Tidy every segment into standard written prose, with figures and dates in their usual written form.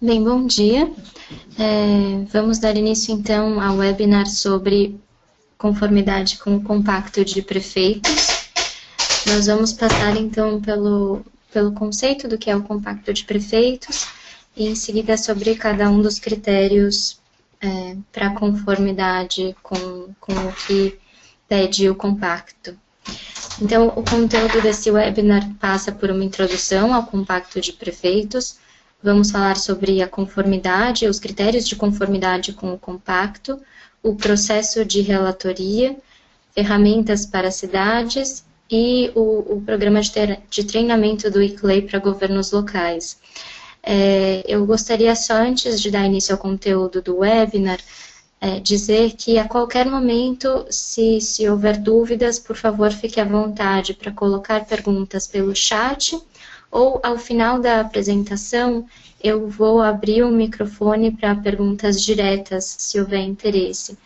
Bem, bom dia. Vamos dar início, então, ao webinar sobre conformidade com o Compacto de Prefeitos. Nós vamos passar, então, pelo conceito do que é o Compacto de Prefeitos e, em seguida, sobre cada um dos critérios para conformidade com o que pede o Compacto. Então, o conteúdo desse webinar passa por uma introdução ao Compacto de Prefeitos. Vamos falar sobre a conformidade, os critérios de conformidade com o Compacto, o processo de relatoria, ferramentas para cidades e o programa de treinamento do ICLEI para governos locais. Eu gostaria só, antes de dar início ao conteúdo do webinar, dizer que a qualquer momento, se houver dúvidas, por favor, fique à vontade para colocar perguntas pelo chat, ou ao final da apresentação, eu vou abrir o microfone para perguntas diretas, se houver interesse.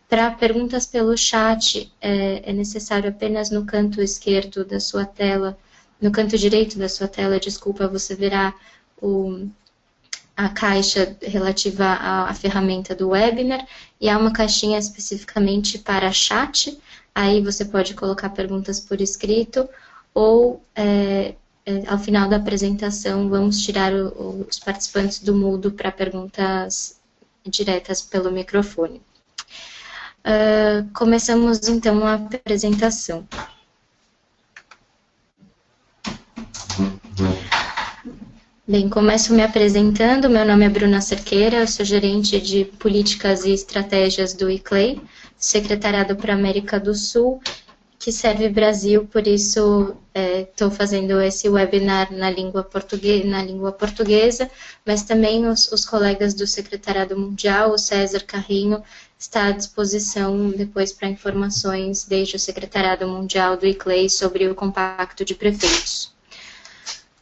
Para perguntas pelo chat, é necessário apenas no canto esquerdo da sua tela, no canto direito da sua tela, desculpa, você verá a caixa relativa à ferramenta do webinar, e há uma caixinha especificamente para chat, aí você pode colocar perguntas por escrito, ou ao final da apresentação vamos tirar os participantes do mudo para perguntas diretas pelo microfone. Começamos então a apresentação. Bem, começo me apresentando, meu nome é Bruna Cerqueira, eu sou gerente de Políticas e Estratégias do ICLEI, Secretariado para a América do Sul, que serve Brasil, por isso estou fazendo esse webinar na língua portuguesa, mas também os colegas do Secretariado Mundial, o César Carrinho, está à disposição depois para informações desde o Secretariado Mundial do ICLEI sobre o Compacto de Prefeitos.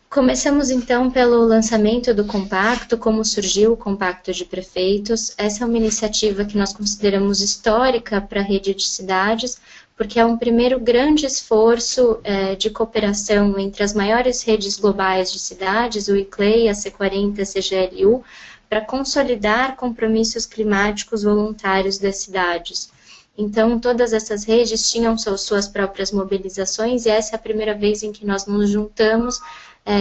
Começamos então pelo lançamento do Compacto, como surgiu o Compacto de Prefeitos. Essa é uma iniciativa que nós consideramos histórica para a rede de cidades, porque é um primeiro grande esforço de cooperação entre as maiores redes globais de cidades, o ICLEI, a C40 e a CGLU, para consolidar compromissos climáticos voluntários das cidades. Então, todas essas redes tinham suas próprias mobilizações, e essa é a primeira vez em que nós nos juntamos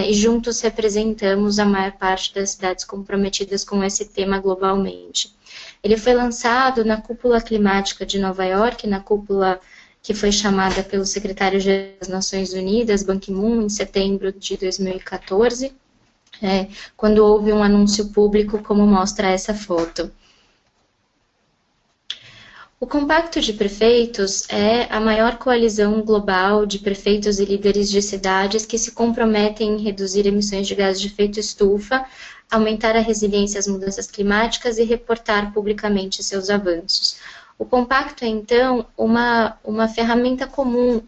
e juntos representamos a maior parte das cidades comprometidas com esse tema globalmente. Ele foi lançado na Cúpula Climática de Nova York, na cúpula que foi chamada pelo secretário-geral das Nações Unidas, Ban Ki-moon, em setembro de 2014, quando houve um anúncio público, como mostra essa foto. O Compacto de Prefeitos é a maior coalizão global de prefeitos e líderes de cidades que se comprometem em reduzir emissões de gases de efeito estufa, aumentar a resiliência às mudanças climáticas e reportar publicamente seus avanços. O Compacto é, então, uma ferramenta comum,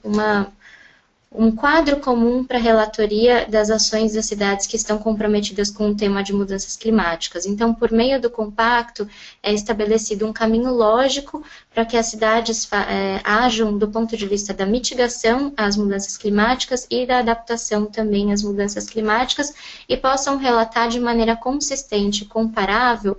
um quadro comum para a relatoria das ações das cidades que estão comprometidas com o tema de mudanças climáticas. Então, por meio do Compacto, é estabelecido um caminho lógico para que as cidades ajam do ponto de vista da mitigação às mudanças climáticas e da adaptação também às mudanças climáticas e possam relatar de maneira consistente, comparável,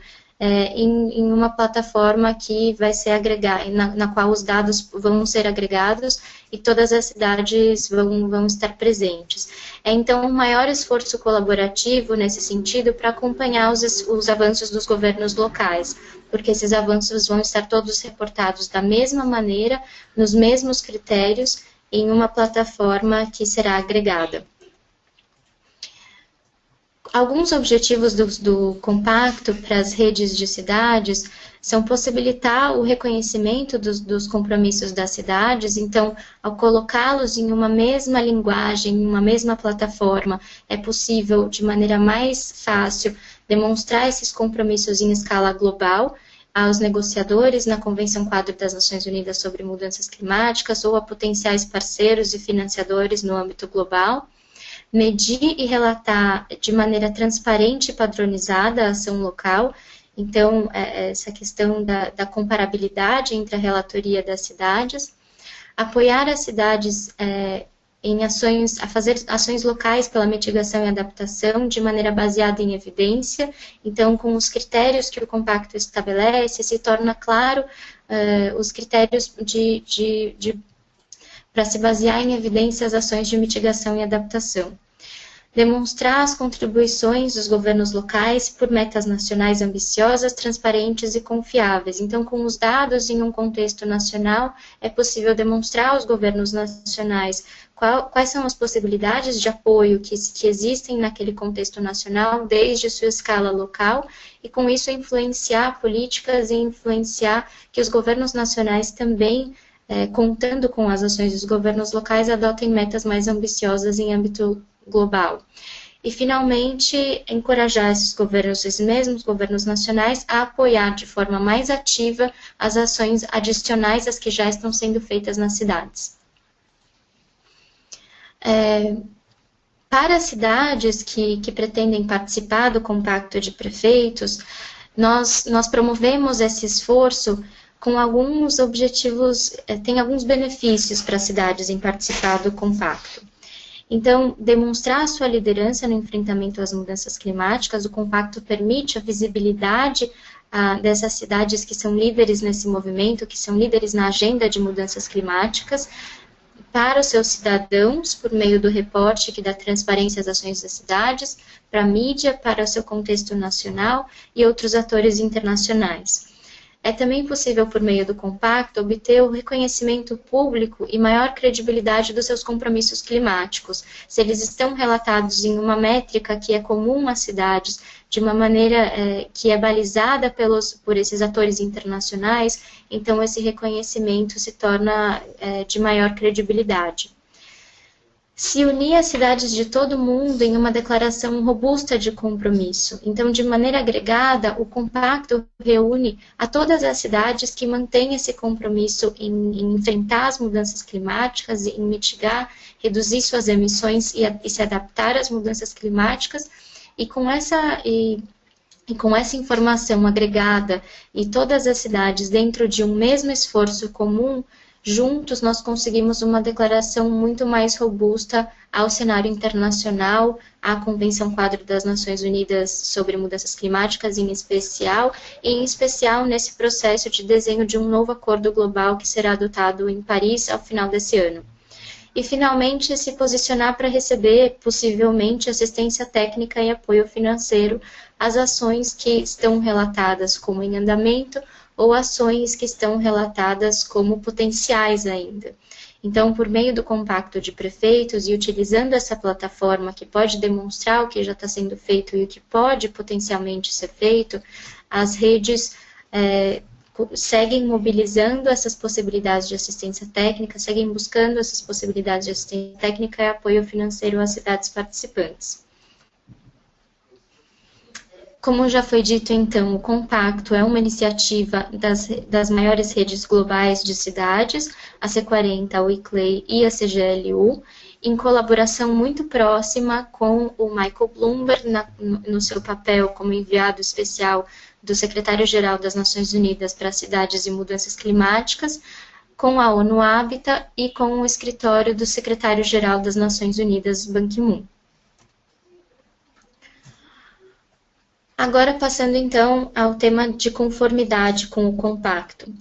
em uma plataforma que vai ser agregada, na qual os dados vão ser agregados e todas as cidades vão estar presentes. Então, um maior esforço colaborativo nesse sentido para acompanhar os avanços dos governos locais, porque esses avanços vão estar todos reportados da mesma maneira, nos mesmos critérios, em uma plataforma que será agregada. Alguns objetivos do Compacto para as redes de cidades são possibilitar o reconhecimento dos compromissos das cidades. Então, ao colocá-los em uma mesma linguagem, em uma mesma plataforma, é possível, de maneira mais fácil, demonstrar esses compromissos em escala global aos negociadores na Convenção Quadro das Nações Unidas sobre Mudanças Climáticas ou a potenciais parceiros e financiadores no âmbito global. Medir e relatar de maneira transparente e padronizada a ação local. Então, essa questão da comparabilidade entre a relatoria das cidades. Apoiar as cidades a fazer ações locais pela mitigação e adaptação de maneira baseada em evidência. Então, com os critérios que o compacto estabelece, se torna claro os critérios para se basear em evidência as ações de mitigação e adaptação. Demonstrar as contribuições dos governos locais por metas nacionais ambiciosas, transparentes e confiáveis. Então, com os dados em um contexto nacional, é possível demonstrar aos governos nacionais quais são as possibilidades de apoio que existem naquele contexto nacional, desde sua escala local, e com isso influenciar políticas e influenciar que os governos nacionais também, contando com as ações dos governos locais, adotem metas mais ambiciosas em âmbito global. E, finalmente, encorajar esses mesmos governos nacionais a apoiar de forma mais ativa as ações adicionais às que já estão sendo feitas nas cidades. Para as cidades que pretendem participar do Compacto de Prefeitos, nós promovemos esse esforço com alguns objetivos, tem alguns benefícios para as cidades em participar do Compacto. Então, demonstrar a sua liderança no enfrentamento às mudanças climáticas, o compacto permite a visibilidade dessas cidades que são líderes nesse movimento, que são líderes na agenda de mudanças climáticas, para os seus cidadãos, por meio do reporte que dá transparência às ações das cidades, para a mídia, para o seu contexto nacional e outros atores internacionais. É também possível, por meio do compacto, obter o reconhecimento público e maior credibilidade dos seus compromissos climáticos, se eles estão relatados em uma métrica que é comum às cidades, de uma maneira que é balizada por esses atores internacionais, então esse reconhecimento se torna de maior credibilidade. Se unir as cidades de todo o mundo em uma declaração robusta de compromisso. Então, de maneira agregada, o compacto reúne a todas as cidades que mantêm esse compromisso em enfrentar as mudanças climáticas, em mitigar, reduzir suas emissões e se adaptar às mudanças climáticas, e com essa informação agregada e todas as cidades dentro de um mesmo esforço comum, juntos nós conseguimos uma declaração muito mais robusta ao cenário internacional, à Convenção Quadro das Nações Unidas sobre Mudanças Climáticas em especial, e em especial nesse processo de desenho de um novo acordo global que será adotado em Paris ao final desse ano. E, finalmente, se posicionar para receber, possivelmente, assistência técnica e apoio financeiro às ações que estão relatadas como em andamento ou ações que estão relatadas como potenciais ainda. Então, por meio do compacto de prefeitos e utilizando essa plataforma que pode demonstrar o que já está sendo feito e o que pode potencialmente ser feito, as redes seguem mobilizando essas possibilidades de assistência técnica, seguem buscando essas possibilidades de assistência técnica e apoio financeiro às cidades participantes. Como já foi dito, então, o Compacto é uma iniciativa das maiores redes globais de cidades, a C40, o ICLEI e a CGLU, em colaboração muito próxima com o Michael Bloomberg, no seu papel como enviado especial do secretário-geral das Nações Unidas para Cidades e Mudanças Climáticas, com a ONU Habitat e com o escritório do secretário-geral das Nações Unidas, Ban Ki-moon. Agora, passando então ao tema de conformidade com o compacto.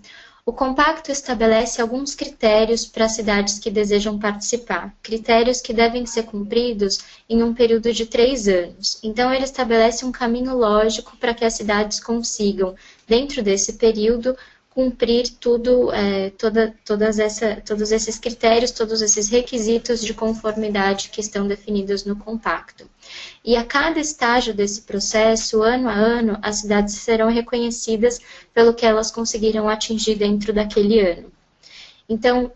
O compacto estabelece alguns critérios para as cidades que desejam participar, critérios que devem ser cumpridos em um período de 3 anos. Então, ele estabelece um caminho lógico para que as cidades consigam, dentro desse período, cumprir todos esses critérios, todos esses requisitos de conformidade que estão definidos no compacto. E a cada estágio desse processo, ano a ano, as cidades serão reconhecidas pelo que elas conseguiram atingir dentro daquele ano. Então,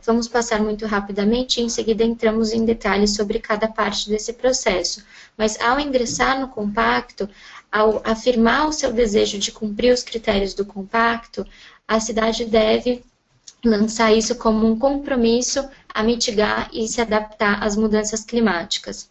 vamos passar muito rapidamente e em seguida entramos em detalhes sobre cada parte desse processo. Mas ao ingressar no compacto, ao afirmar o seu desejo de cumprir os critérios do compacto, a cidade deve lançar isso como um compromisso a mitigar e se adaptar às mudanças climáticas.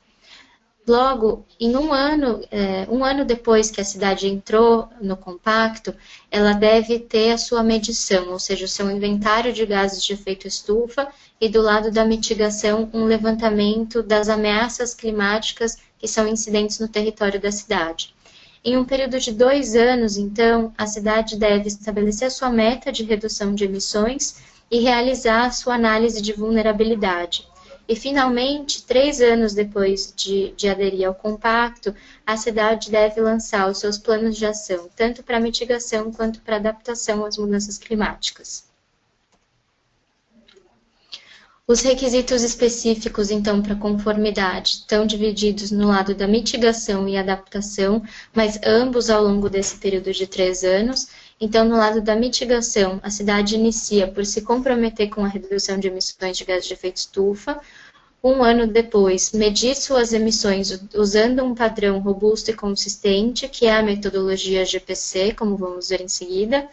Logo, em um ano depois que a cidade entrou no compacto, ela deve ter a sua medição, ou seja, o seu inventário de gases de efeito estufa e do lado da mitigação, um levantamento das ameaças climáticas que são incidentes no território da cidade. Em um período de 2 anos, então, a cidade deve estabelecer a sua meta de redução de emissões e realizar a sua análise de vulnerabilidade. E, finalmente, 3 anos depois de aderir ao compacto, a cidade deve lançar os seus planos de ação, tanto para mitigação quanto para adaptação às mudanças climáticas. Os requisitos específicos, então, para conformidade estão divididos no lado da mitigação e adaptação, mas ambos ao longo desse período de 3 anos. Então, no lado da mitigação, a cidade inicia por se comprometer com a redução de emissões de gases de efeito estufa. Um ano depois, medir suas emissões usando um padrão robusto e consistente, que é a metodologia GPC, como vamos ver em seguida.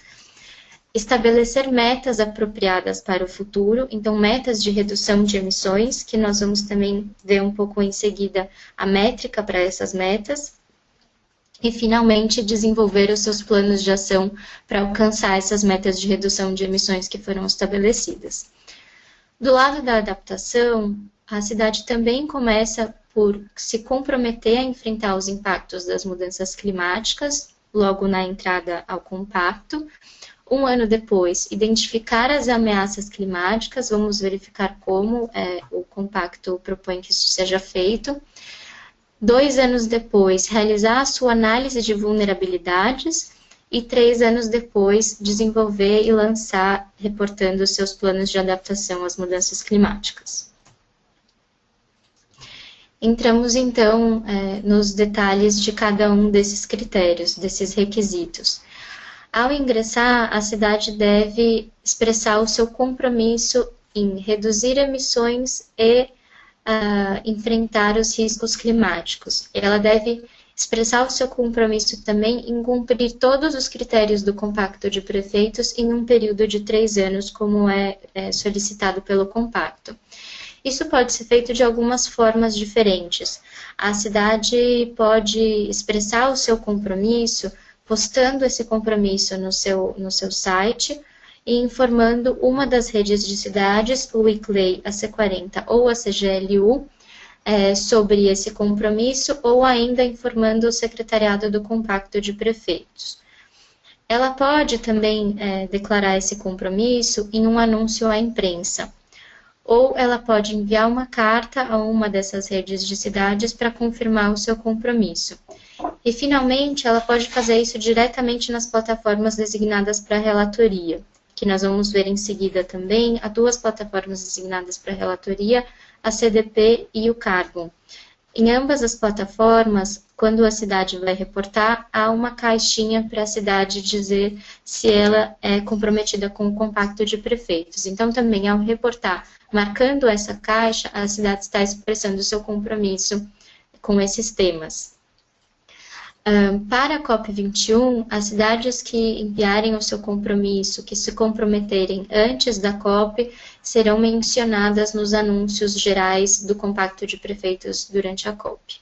Estabelecer metas apropriadas para o futuro, então metas de redução de emissões, que nós vamos também ver um pouco em seguida a métrica para essas metas. E, finalmente, desenvolver os seus planos de ação para alcançar essas metas de redução de emissões que foram estabelecidas. Do lado da adaptação, a cidade também começa por se comprometer a enfrentar os impactos das mudanças climáticas, logo na entrada ao compacto. Um ano depois, identificar as ameaças climáticas, vamos verificar como o compacto propõe que isso seja feito. 2 anos depois, realizar a sua análise de vulnerabilidades e 3 anos depois, desenvolver e lançar, reportando os seus planos de adaptação às mudanças climáticas. Entramos, então, nos detalhes de cada um desses critérios, desses requisitos. Ao ingressar, a cidade deve expressar o seu compromisso em reduzir emissões e enfrentar os riscos climáticos. Ela deve expressar o seu compromisso também em cumprir todos os critérios do compacto de prefeitos em um período de 3 anos, como é solicitado pelo compacto. Isso pode ser feito de algumas formas diferentes. A cidade pode expressar o seu compromisso postando esse compromisso no seu site e informando uma das redes de cidades, o ICLEI, a C40 ou a CGLU, sobre esse compromisso, ou ainda informando o secretariado do compacto de prefeitos. Ela pode também declarar esse compromisso em um anúncio à imprensa, ou ela pode enviar uma carta a uma dessas redes de cidades para confirmar o seu compromisso. E, finalmente, ela pode fazer isso diretamente nas plataformas designadas para relatoria, que nós vamos ver em seguida também. Há 2 plataformas designadas para relatoria, a CDP e o Carbon. Em ambas as plataformas, quando a cidade vai reportar, há uma caixinha para a cidade dizer se ela é comprometida com o compacto de prefeitos. Então, também, ao reportar, marcando essa caixa, a cidade está expressando o seu compromisso com esses temas. Para a COP21, as cidades que enviarem o seu compromisso, que se comprometerem antes da COP, serão mencionadas nos anúncios gerais do Compacto de Prefeitos durante a COP.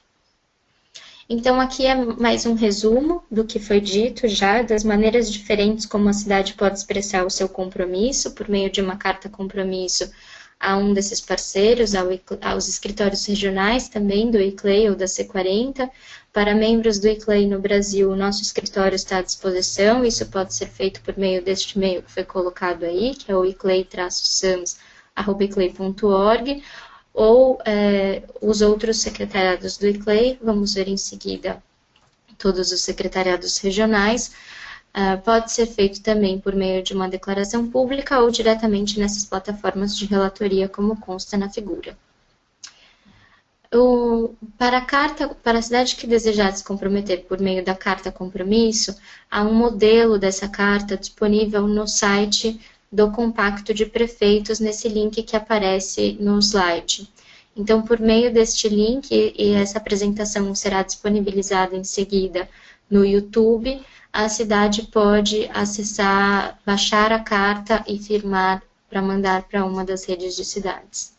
Então, aqui é mais um resumo do que foi dito já, das maneiras diferentes como a cidade pode expressar o seu compromisso, por meio de uma carta compromisso a um desses parceiros, aos escritórios regionais também do ICLEI ou da C40. Para membros do ICLEI no Brasil, o nosso escritório está à disposição. Isso pode ser feito por meio deste e-mail que foi colocado aí, que é o iclei-sams@iclei.org, ou os outros secretariados do ICLEI, vamos ver em seguida todos os secretariados regionais. Pode ser feito também por meio de uma declaração pública ou diretamente nessas plataformas de relatoria, como consta na figura. Para a cidade que desejar se comprometer por meio da carta compromisso, há um modelo dessa carta disponível no site do Compacto de Prefeitos, nesse link que aparece no slide. Então, por meio deste link, e essa apresentação será disponibilizada em seguida no YouTube, a cidade pode acessar, baixar a carta e firmar para mandar para uma das redes de cidades.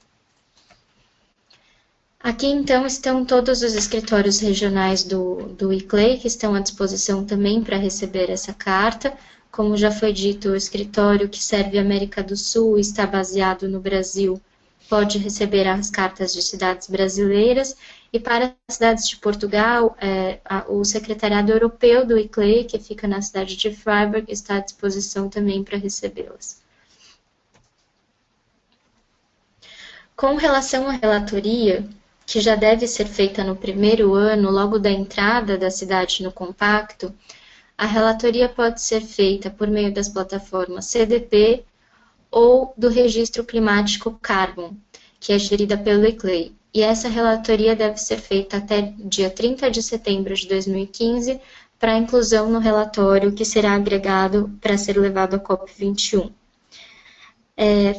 Aqui, então, estão todos os escritórios regionais do ICLEI, que estão à disposição também para receber essa carta. Como já foi dito, o escritório que serve a América do Sul e está baseado no Brasil pode receber as cartas de cidades brasileiras, e para as cidades de Portugal, o Secretariado Europeu do ICLEI, que fica na cidade de Freiburg, está à disposição também para recebê-las. Com relação à relatoria, que já deve ser feita no primeiro ano, logo da entrada da cidade no compacto, a relatoria pode ser feita por meio das plataformas CDP ou do Registro Climático Carbon, que é gerida pelo ICLEI. E essa relatoria deve ser feita até dia 30 de setembro de 2015, para inclusão no relatório que será agregado para ser levado à COP21.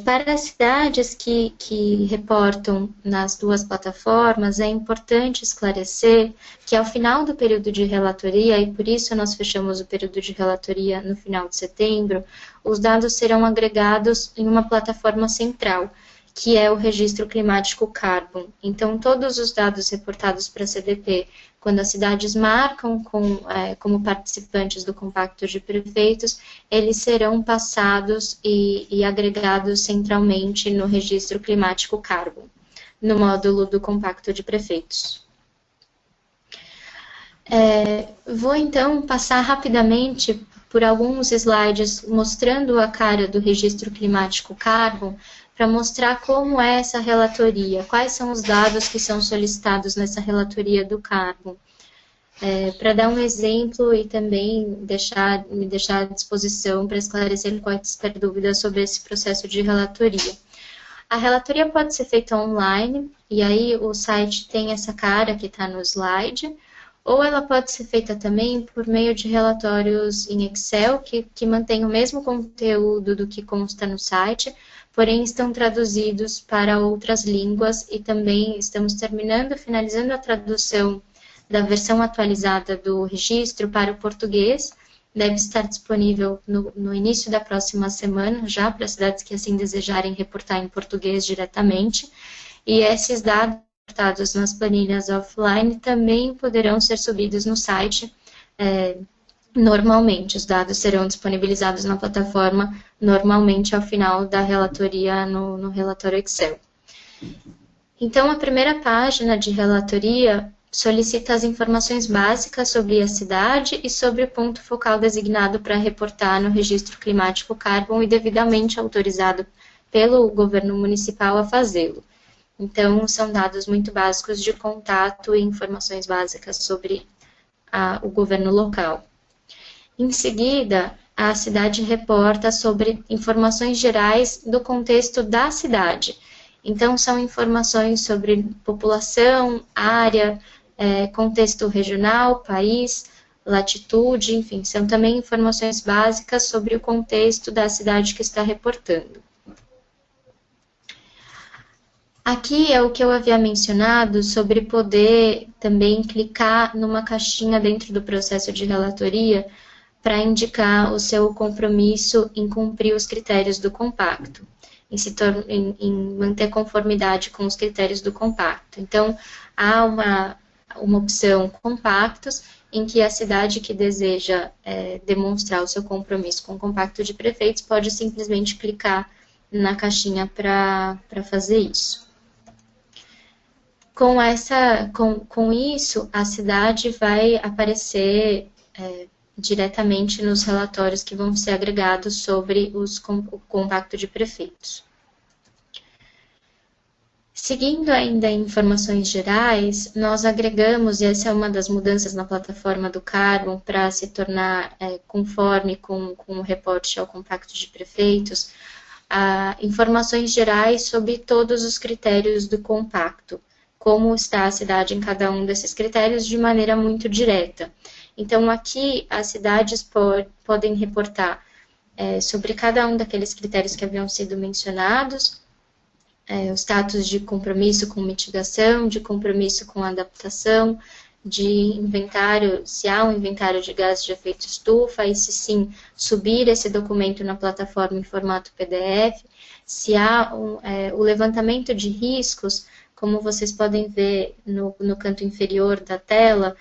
Para as cidades que reportam nas duas plataformas, é importante esclarecer que ao final do período de relatoria, e por isso nós fechamos o período de relatoria no final de setembro, os dados serão agregados em uma plataforma central, que é o Registro Climático Carbon. Então, todos os dados reportados para a CDP, quando as cidades marcam como participantes do Compacto de Prefeitos, eles serão passados e agregados centralmente no Registro Climático Carbon, no módulo do Compacto de Prefeitos. Vou, então, passar rapidamente por alguns slides mostrando a cara do Registro Climático Carbon, para mostrar como é essa relatoria, quais são os dados que são solicitados nessa relatoria do Carbon. Para dar um exemplo e também me deixar à disposição para esclarecer quaisquer dúvidas sobre esse processo de relatoria. A relatoria pode ser feita online, e aí o site tem essa cara que está no slide, ou ela pode ser feita também por meio de relatórios em Excel, que mantém o mesmo conteúdo do que consta no site, porém estão traduzidos para outras línguas, e também estamos finalizando a tradução da versão atualizada do registro para o português. Deve estar disponível no início da próxima semana, já para as cidades que assim desejarem reportar em português diretamente. E esses dados reportados nas planilhas offline também poderão ser subidos no site normalmente. Os dados serão disponibilizados na plataforma normalmente ao final da relatoria no relatório Excel. Então, a primeira página de relatoria solicita as informações básicas sobre a cidade e sobre o ponto focal designado para reportar no Registro Climático Carbon e devidamente autorizado pelo governo municipal a fazê-lo. Então, são dados muito básicos de contato e informações básicas sobre o governo local. Em seguida, a cidade reporta sobre informações gerais do contexto da cidade. Então, são informações sobre população, área, contexto regional, país, latitude, enfim, são também informações básicas sobre o contexto da cidade que está reportando. Aqui é o que eu havia mencionado sobre poder também clicar numa caixinha dentro do processo de relatoria para indicar o seu compromisso em cumprir os critérios do compacto, em manter conformidade com os critérios do compacto. Então, há uma opção compactos, em que a cidade que deseja demonstrar o seu compromisso com o compacto de prefeitos pode simplesmente clicar na caixinha para fazer isso. Com isso, a cidade vai aparecer diretamente nos relatórios que vão ser agregados sobre o compacto de prefeitos. Seguindo ainda em informações gerais, nós agregamos, e essa é uma das mudanças na plataforma do Carbon para se tornar conforme com o reporte ao compacto de prefeitos, informações gerais sobre todos os critérios do compacto, como está a cidade em cada um desses critérios de maneira muito direta. Então, aqui, as cidades podem reportar sobre cada um daqueles critérios que haviam sido mencionados, o status de compromisso com mitigação, de compromisso com adaptação, de inventário, se há um inventário de gases de efeito estufa, e se sim, subir esse documento na plataforma em formato PDF, se há o levantamento de riscos, como vocês podem ver no canto inferior da tela,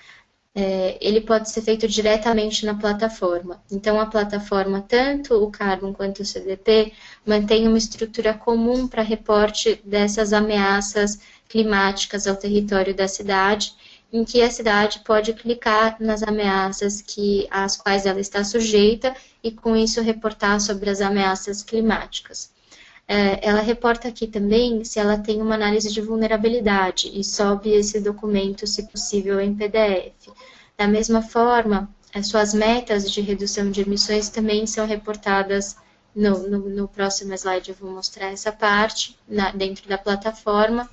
ele pode ser feito diretamente na plataforma. Então, a plataforma, tanto o Carbon quanto o CDP, mantém uma estrutura comum para reporte dessas ameaças climáticas ao território da cidade, em que a cidade pode clicar nas ameaças às quais ela está sujeita e, com isso, reportar sobre as ameaças climáticas. Ela reporta aqui também se ela tem uma análise de vulnerabilidade e sobe esse documento, se possível, em PDF. Da mesma forma, as suas metas de redução de emissões também são reportadas no próximo slide. Eu vou mostrar essa parte dentro da plataforma.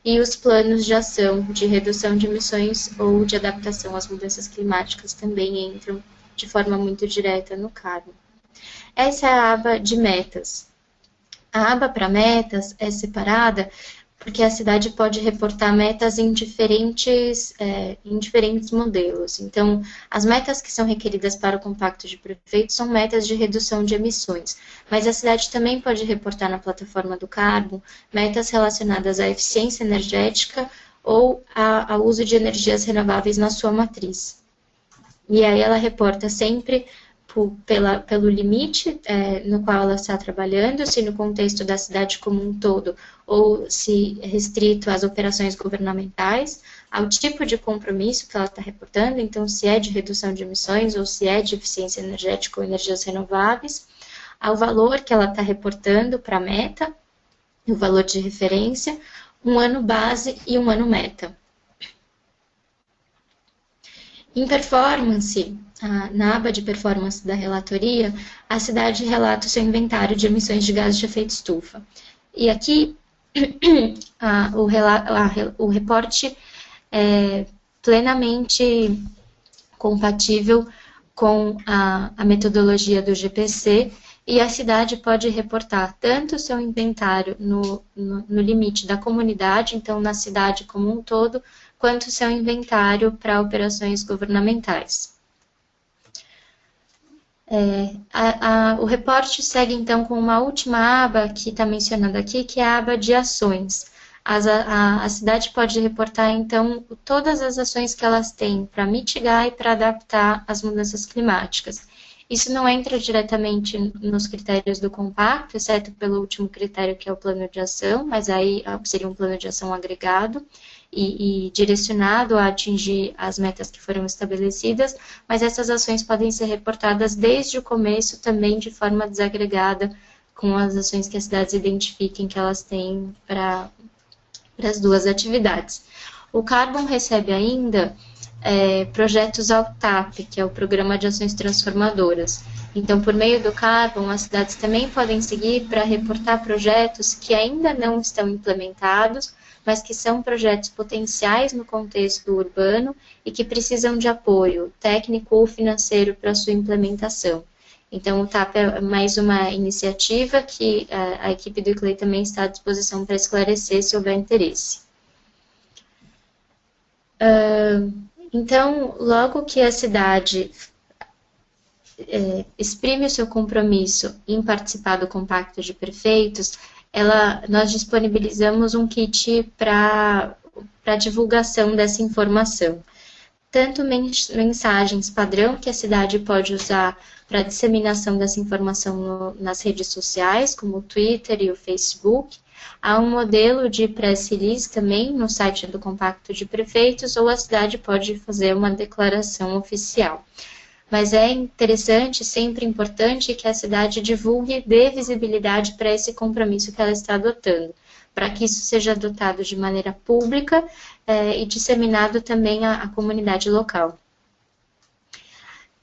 E os planos de ação de redução de emissões ou de adaptação às mudanças climáticas também entram de forma muito direta no Carbon. Essa é a aba de metas. A aba para metas é separada porque a cidade pode reportar metas em diferentes modelos. Então, as metas que são requeridas para o compacto de prefeitos são metas de redução de emissões, mas a cidade também pode reportar na plataforma do Carbon metas relacionadas à eficiência energética ou ao uso de energias renováveis na sua matriz. E aí ela reporta sempre pelo limite no qual ela está trabalhando, se no contexto da cidade como um todo, ou se restrito às operações governamentais, ao tipo de compromisso que ela está reportando, então se é de redução de emissões ou se é de eficiência energética ou energias renováveis, ao valor que ela está reportando para a meta, o valor de referência, um ano base e um ano meta. Em performance, na aba de performance da relatoria, a cidade relata o seu inventário de emissões de gases de efeito estufa. E aqui, o reporte é plenamente compatível com a metodologia do GPC, e a cidade pode reportar tanto o seu inventário no limite da comunidade, então na cidade como um todo, quanto o seu inventário para operações governamentais. O reporte segue, então, com uma última aba que está mencionada aqui, que é a aba de ações. A cidade pode reportar, então, todas as ações que elas têm para mitigar e para adaptar às mudanças climáticas. Isso não entra diretamente nos critérios do compacto, exceto pelo último critério, que é o plano de ação, mas aí seria um plano de ação agregado e direcionado a atingir as metas que foram estabelecidas, mas essas ações podem ser reportadas desde o começo também de forma desagregada, com as ações que as cidades identifiquem que elas têm para as duas atividades. O Carbon recebe ainda projetos AUTAP, que é o Programa de Ações Transformadoras. Então, por meio do Carbon, as cidades também podem seguir para reportar projetos que ainda não estão implementados, mas que são projetos potenciais no contexto urbano e que precisam de apoio técnico ou financeiro para sua implementação. Então, o TAP é mais uma iniciativa que a equipe do ICLEI também está à disposição para esclarecer se houver interesse. Então, logo que a cidade exprime o seu compromisso em participar do compacto de prefeitos, nós disponibilizamos um kit para divulgação dessa informação. Tanto mensagens padrão que a cidade pode usar para disseminação dessa informação nas redes sociais, como o Twitter e o Facebook. Há um modelo de press release também no site do Compacto de Prefeitos, ou a cidade pode fazer uma declaração oficial. Mas é interessante, sempre importante, que a cidade divulgue e dê visibilidade para esse compromisso que ela está adotando, para que isso seja adotado de maneira pública e disseminado também à comunidade local.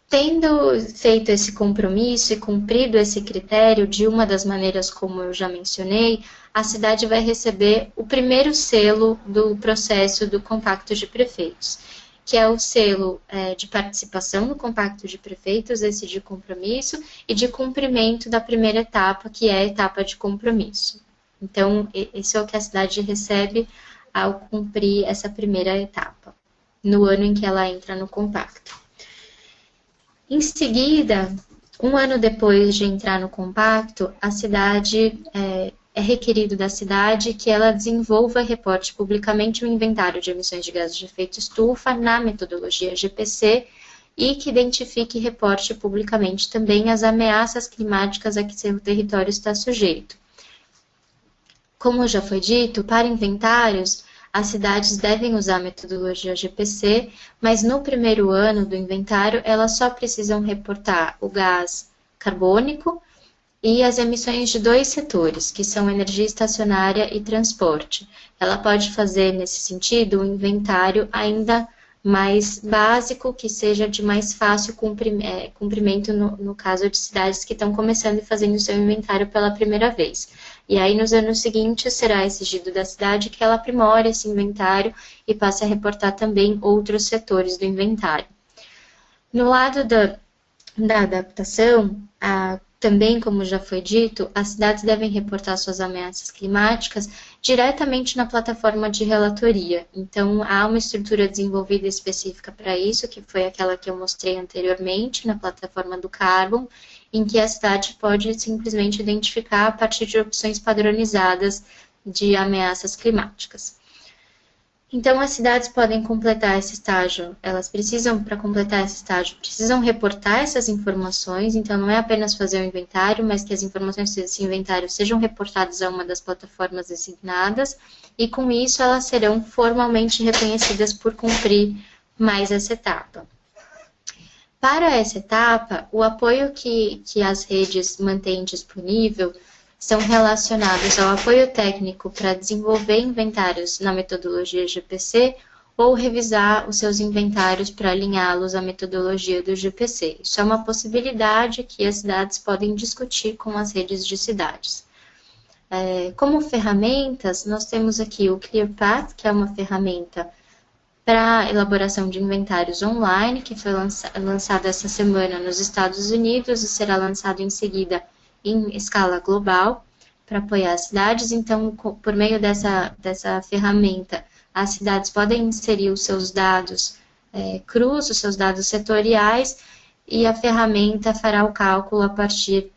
Tendo feito esse compromisso e cumprido esse critério de uma das maneiras como eu já mencionei, a cidade vai receber o primeiro selo do processo do Compacto de Prefeitos, que é o selo de participação no Compacto de Prefeitos, esse de compromisso, e de cumprimento da primeira etapa, que é a etapa de compromisso. Então, esse é o que a cidade recebe ao cumprir essa primeira etapa, no ano em que ela entra no compacto. Em seguida, um ano depois de entrar no compacto, a cidade é requerido da cidade que ela desenvolva e reporte publicamente o inventário de emissões de gases de efeito estufa na metodologia GPC e que identifique e reporte publicamente também as ameaças climáticas a que seu território está sujeito. Como já foi dito, para inventários, as cidades devem usar a metodologia GPC, mas no primeiro ano do inventário, elas só precisam reportar o gás carbônico e as emissões de dois setores, que são energia estacionária e transporte. Ela pode fazer, nesse sentido, um inventário ainda mais básico, que seja de mais fácil cumprimento no caso de cidades que estão começando e fazendo o seu inventário pela primeira vez. E aí, nos anos seguintes, será exigido da cidade que ela aprimore esse inventário e passe a reportar também outros setores do inventário. No lado da adaptação, também, como já foi dito, as cidades devem reportar suas ameaças climáticas diretamente na plataforma de relatoria. Então, há uma estrutura desenvolvida específica para isso, que foi aquela que eu mostrei anteriormente, na plataforma do Carbon, em que a cidade pode simplesmente identificar a partir de opções padronizadas de ameaças climáticas. Então, as cidades podem completar esse estágio, elas precisam, para completar esse estágio, precisam reportar essas informações, então não é apenas fazer o inventário, mas que as informações desse inventário sejam reportadas a uma das plataformas designadas, e com isso elas serão formalmente reconhecidas por cumprir mais essa etapa. Para essa etapa, o apoio que as redes mantêm disponível são relacionados ao apoio técnico para desenvolver inventários na metodologia GPC ou revisar os seus inventários para alinhá-los à metodologia do GPC. Isso é uma possibilidade que as cidades podem discutir com as redes de cidades. Como ferramentas, nós temos aqui o ClearPath, que é uma ferramenta para elaboração de inventários online, que foi lançado essa semana nos Estados Unidos e será lançado em seguida em escala global, para apoiar as cidades. Então, por meio dessa ferramenta, as cidades podem inserir os seus dados crus, os seus dados setoriais, e a ferramenta fará o cálculo a partir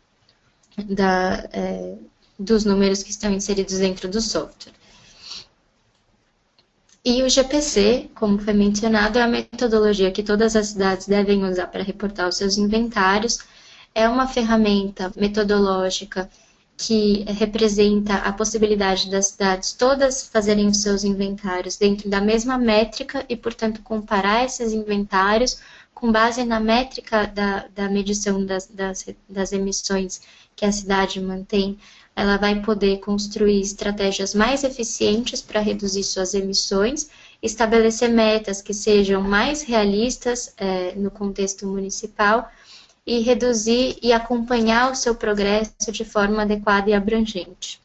dos números que estão inseridos dentro do software. E o GPC, como foi mencionado, é a metodologia que todas as cidades devem usar para reportar os seus inventários. É uma ferramenta metodológica que representa a possibilidade das cidades todas fazerem os seus inventários dentro da mesma métrica e, portanto, comparar esses inventários com base na métrica da medição das emissões que a cidade mantém. Ela vai poder construir estratégias mais eficientes para reduzir suas emissões, estabelecer metas que sejam mais realistas no contexto municipal, e reduzir e acompanhar o seu progresso de forma adequada e abrangente.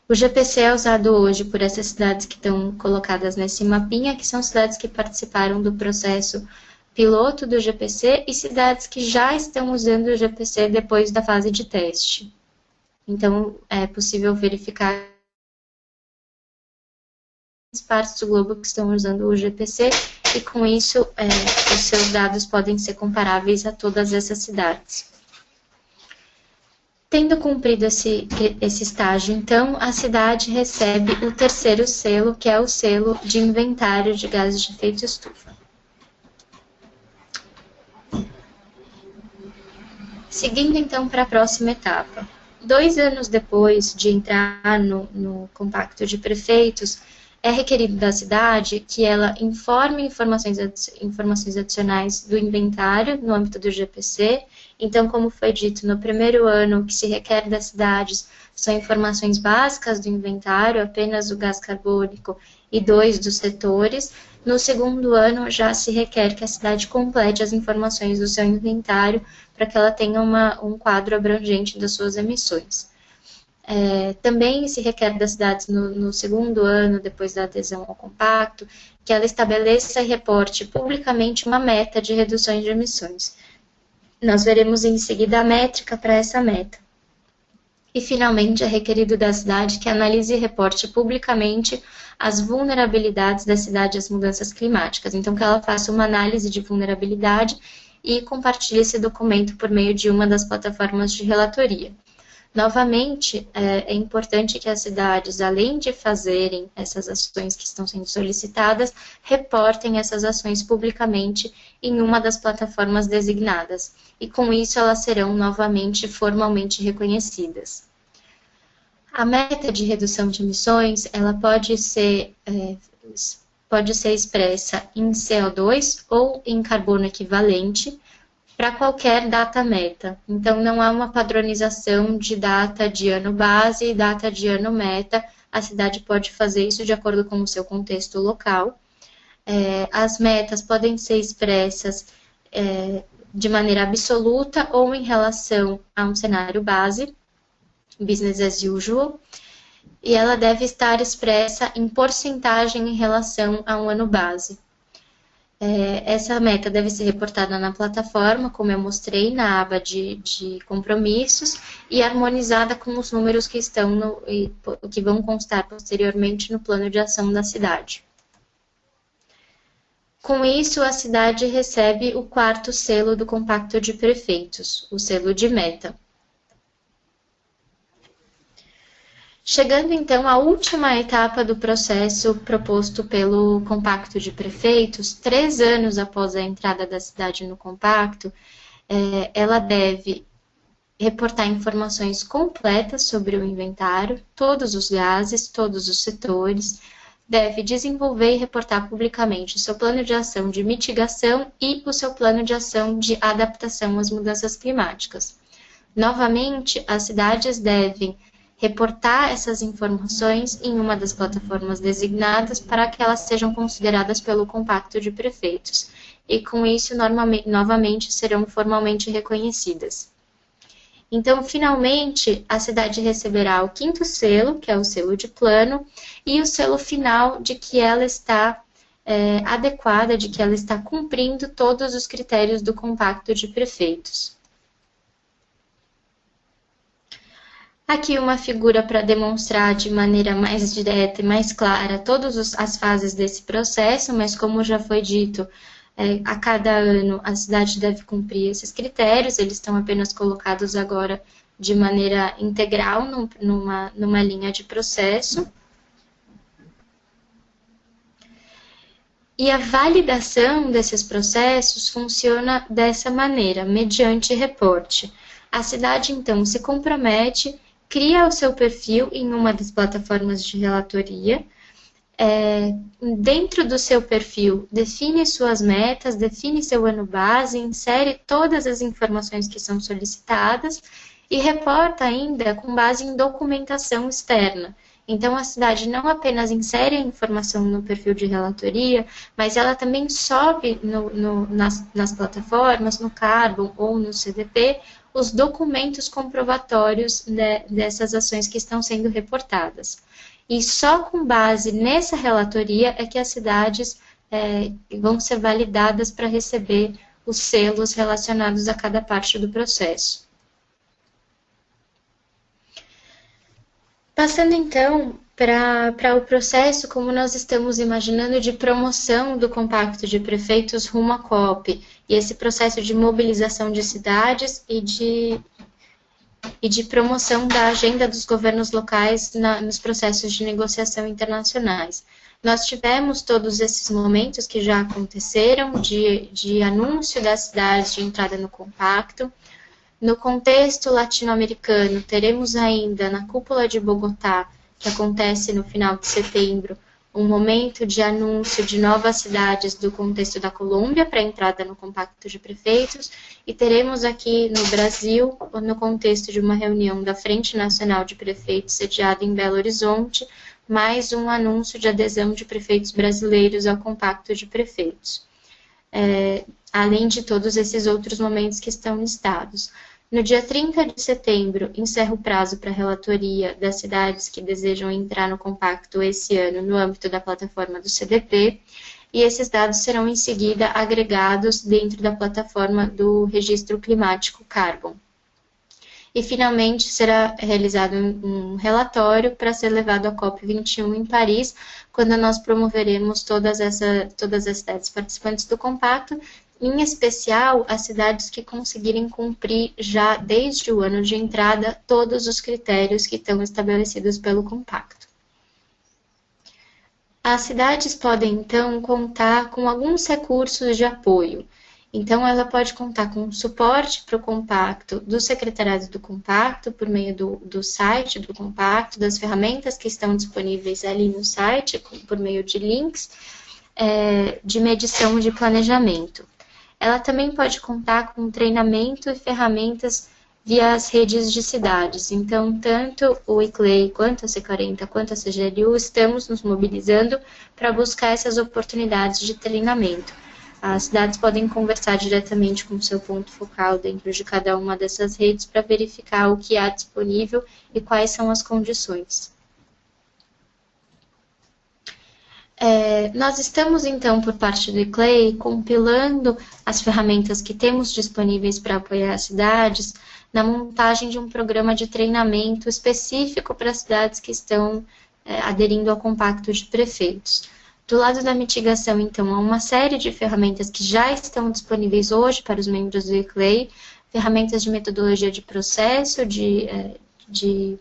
O GPC é usado hoje por essas cidades que estão colocadas nesse mapinha, que são cidades que participaram do processo piloto do GPC e cidades que já estão usando o GPC depois da fase de teste. Então, é possível verificar as partes do globo que estão usando o GPC e, com isso, os seus dados podem ser comparáveis a todas essas cidades. Tendo cumprido esse estágio, então, a cidade recebe o terceiro selo, que é o selo de inventário de gases de efeito estufa. Seguindo, então, para a próxima etapa. 2 anos depois de entrar no compacto de prefeitos, é requerido da cidade que ela informe informações adicionais do inventário no âmbito do GPC. Então, como foi dito, no primeiro ano, o que se requer das cidades são informações básicas do inventário, apenas o gás carbônico e 2 dos setores. No segundo ano, já se requer que a cidade complete as informações do seu inventário para que ela tenha um quadro abrangente das suas emissões. Também se requer das cidades no segundo ano, depois da adesão ao compacto, que ela estabeleça e reporte publicamente uma meta de reduções de emissões. Nós veremos em seguida a métrica para essa meta. E, finalmente, é requerido da cidade que analise e reporte publicamente as vulnerabilidades da cidade às mudanças climáticas. Então, que ela faça uma análise de vulnerabilidade e compartilhe esse documento por meio de uma das plataformas de relatoria. Novamente, é importante que as cidades, além de fazerem essas ações que estão sendo solicitadas, reportem essas ações publicamente em uma das plataformas designadas. E com isso elas serão novamente formalmente reconhecidas. A meta de redução de emissões, ela pode ser expressa em CO2 ou em carbono equivalente, para qualquer data meta. Então, não há uma padronização de data de ano base e data de ano meta. A cidade pode fazer isso de acordo com o seu contexto local. As metas podem ser expressas de maneira absoluta ou em relação a um cenário base, business as usual, e ela deve estar expressa em porcentagem em relação a um ano base. Essa meta deve ser reportada na plataforma, como eu mostrei, na aba de compromissos, e harmonizada com os números que que vão constar posteriormente no plano de ação da cidade. Com isso, a cidade recebe o 4º selo do Compacto de Prefeitos, o selo de meta. Chegando, então, à última etapa do processo proposto pelo Compacto de Prefeitos, 3 anos após a entrada da cidade no Compacto, ela deve reportar informações completas sobre o inventário, todos os gases, todos os setores, deve desenvolver e reportar publicamente o seu plano de ação de mitigação e o seu plano de ação de adaptação às mudanças climáticas. Novamente, as cidades devem reportar essas informações em uma das plataformas designadas para que elas sejam consideradas pelo Compacto de Prefeitos. E com isso, novamente, serão formalmente reconhecidas. Então, finalmente, a cidade receberá o 5º selo, que é o selo de plano, e o selo final de que ela está adequada, de que ela está cumprindo todos os critérios do Compacto de Prefeitos. Aqui uma figura para demonstrar de maneira mais direta e mais clara todas as fases desse processo, mas como já foi dito, a cada ano a cidade deve cumprir esses critérios, eles estão apenas colocados agora de maneira integral numa linha de processo. E a validação desses processos funciona dessa maneira, mediante reporte. A cidade, então, se compromete, cria o seu perfil em uma das plataformas de relatoria. Dentro do seu perfil, define suas metas, define seu ano base, insere todas as informações que são solicitadas e reporta ainda com base em documentação externa. Então, a cidade não apenas insere a informação no perfil de relatoria, mas ela também sobe nas plataformas, no Carbon ou no CDP, os documentos comprovatórios dessas ações que estão sendo reportadas. E só com base nessa relatoria é que as cidades vão ser validadas para receber os selos relacionados a cada parte do processo. Passando então para o processo, como nós estamos imaginando, de promoção do Compacto de Prefeitos rumo à COP, e esse processo de mobilização de cidades e de promoção da agenda dos governos locais nos processos de negociação internacionais. Nós tivemos todos esses momentos que já aconteceram, de anúncio das cidades de entrada no Compacto. No contexto latino-americano, teremos ainda na Cúpula de Bogotá, que acontece no final de setembro, um momento de anúncio de novas cidades do contexto da Colômbia para a entrada no Compacto de Prefeitos, e teremos aqui no Brasil, no contexto de uma reunião da Frente Nacional de Prefeitos sediada em Belo Horizonte, mais um anúncio de adesão de prefeitos brasileiros ao Compacto de Prefeitos. Além de todos esses outros momentos que estão listados. No dia 30 de setembro, encerra o prazo para a relatoria das cidades que desejam entrar no Compacto esse ano no âmbito da plataforma do CDP, e esses dados serão em seguida agregados dentro da plataforma do Registro Climático Carbon. E, finalmente, será realizado um relatório para ser levado à COP21 em Paris, quando nós promoveremos todas as cidades participantes do Compacto em especial as cidades que conseguirem cumprir já desde o ano de entrada todos os critérios que estão estabelecidos pelo compacto. As cidades podem, então, contar com alguns recursos de apoio. Então, ela pode contar com suporte para o compacto do secretariado do compacto, por meio do site do compacto, das ferramentas que estão disponíveis ali no site, por meio de links, de medição de planejamento. Ela também pode contar com treinamento e ferramentas via as redes de cidades. Então, tanto o ICLEI, quanto a C40, quanto a CGLU, estamos nos mobilizando para buscar essas oportunidades de treinamento. As cidades podem conversar diretamente com o seu ponto focal dentro de cada uma dessas redes para verificar o que há disponível e quais são as condições. Nós estamos, então, por parte do ICLEI, compilando as ferramentas que temos disponíveis para apoiar as cidades na montagem de um programa de treinamento específico para as cidades que estão aderindo ao compacto de prefeitos. Do lado da mitigação, então, há uma série de ferramentas que já estão disponíveis hoje para os membros do ICLEI, ferramentas de metodologia de processo, de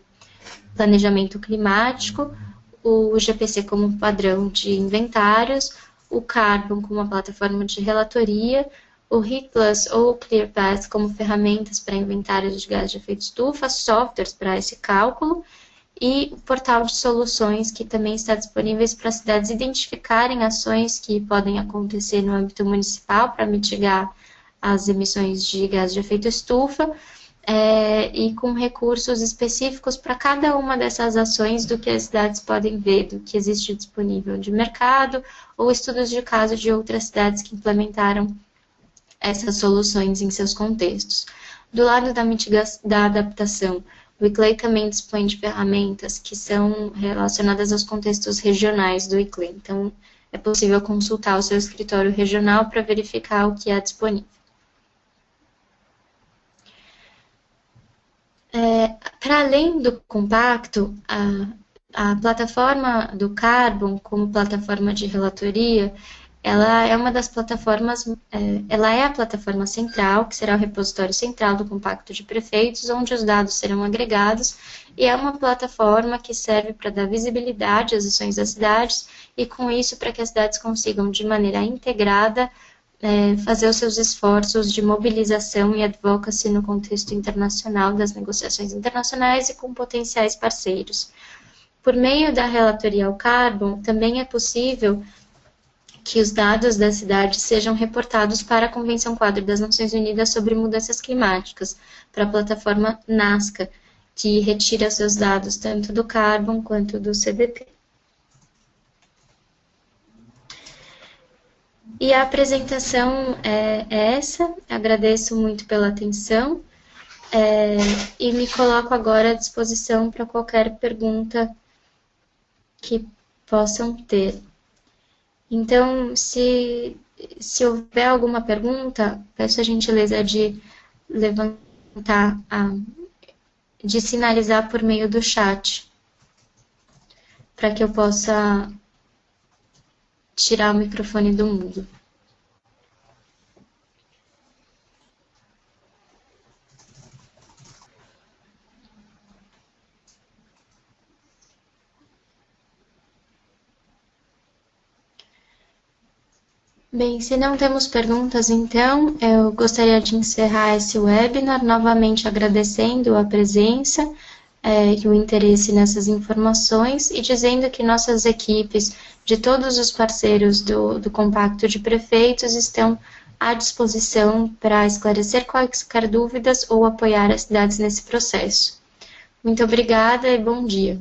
planejamento climático, o GPC como padrão de inventários, o Carbon como uma plataforma de relatoria, o HEAT Plus ou o ClearPath como ferramentas para inventários de gases de efeito estufa, softwares para esse cálculo, e o portal de soluções que também está disponível para as cidades identificarem ações que podem acontecer no âmbito municipal para mitigar as emissões de gases de efeito estufa, e com recursos específicos para cada uma dessas ações do que as cidades podem ver, do que existe disponível de mercado, ou estudos de caso de outras cidades que implementaram essas soluções em seus contextos. Do lado da adaptação, o ICLEI também dispõe de ferramentas que são relacionadas aos contextos regionais do ICLEI. Então, é possível consultar o seu escritório regional para verificar o que há disponível. Para além do compacto, a plataforma do Carbon, como plataforma de relatoria, ela é uma das plataformas, ela é a plataforma central, que será o repositório central do compacto de prefeitos, onde os dados serão agregados, e é uma plataforma que serve para dar visibilidade às ações das cidades, e com isso para que as cidades consigam, de maneira integrada, fazer os seus esforços de mobilização e advocacy no contexto internacional das negociações internacionais e com potenciais parceiros. Por meio da relatoria ao Carbon, também é possível que os dados da cidade sejam reportados para a Convenção Quadro das Nações Unidas sobre Mudanças Climáticas, para a plataforma NASCA, que retira seus dados tanto do Carbon quanto do CDP. E a apresentação é essa. Agradeço muito pela atenção e me coloco agora à disposição para qualquer pergunta que possam ter. Então, se houver alguma pergunta, peço a gentileza de levantar, de sinalizar por meio do chat, para que eu possa tirar o microfone do mudo. Bem, se não temos perguntas, então, eu gostaria de encerrar esse webinar, novamente agradecendo a presença e o interesse nessas informações e dizendo que nossas equipes de todos os parceiros do Compacto de Prefeitos estão à disposição para esclarecer quaisquer dúvidas ou apoiar as cidades nesse processo. Muito obrigada e bom dia.